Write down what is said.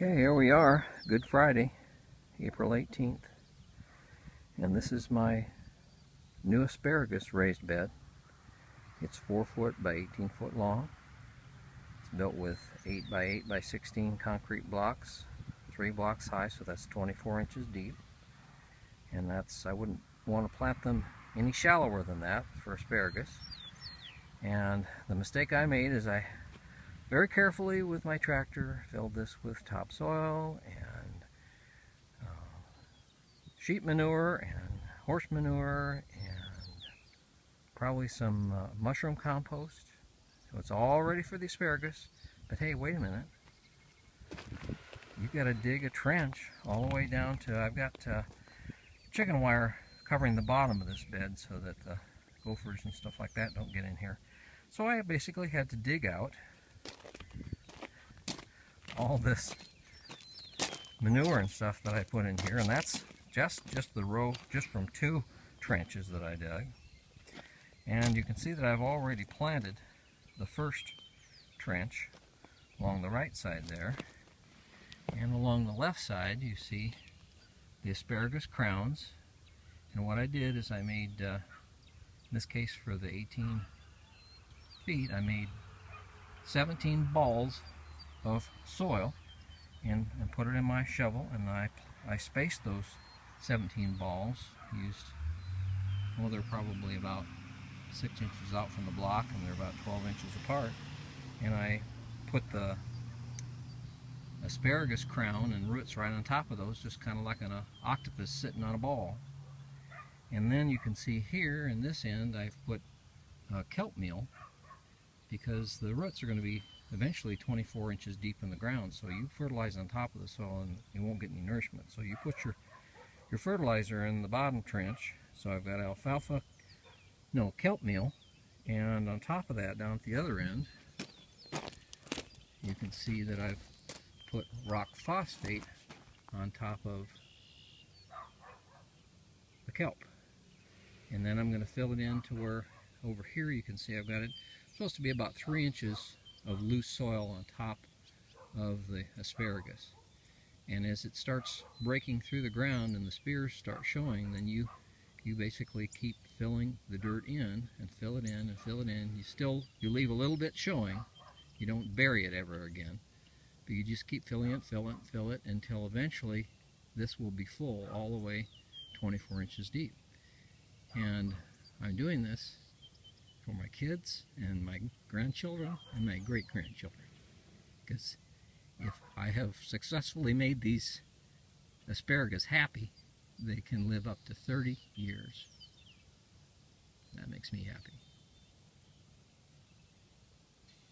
Okay, here we are, Good Friday, April 18th, and this is my new asparagus raised bed. It's 4 foot by 18 foot long. It's built with 8 by 8 by 16 concrete blocks, 3 blocks high, so that's 24 inches deep. And I wouldn't want to plant them any shallower than that for asparagus. And the mistake I made is I very carefully with my tractor filled this with topsoil and sheep manure and horse manure and probably some mushroom compost. So it's all ready for the asparagus. But hey, wait a minute. You've got to dig a trench all the way down to, I've got chicken wire covering the bottom of this bed so that the gophers and stuff like that don't get in here. So I basically had to dig out all this manure and stuff that I put in here, and that's just the row, just from 2 trenches that I dug. And you can see that I've already planted the first trench along the right side there, and along the left side you see the asparagus crowns. And what I did is I made, in this case for the 18 feet, I made 17 balls of soil and put it in my shovel, and I spaced those 17 balls, used, well, they're probably about 6 inches out from the block and they're about 12 inches apart, and I put the asparagus crown and roots right on top of those, just kind of like an octopus sitting on a ball. And then you can see here in this end I've put kelp meal, because the roots are going to be eventually 24 inches deep in the ground, so you fertilize on top of the soil and you won't get any nourishment. So you put your fertilizer in the bottom trench. So I've got kelp meal, and on top of that, down at the other end, you can see that I've put rock phosphate on top of the kelp. And then I'm going to fill it in to where over here you can see I've got it supposed to be about 3 inches of loose soil on top of the asparagus. And as it starts breaking through the ground and the spears start showing, then you basically keep filling the dirt in and fill it in and fill it in. You leave a little bit showing. You don't bury it ever again, but you just keep filling it, fill it until eventually this will be full all the way 24 inches deep. And I'm doing this for my kids and my grandchildren and my great-grandchildren, because if I have successfully made these asparagus happy, they can live up to 30 years. That makes me happy.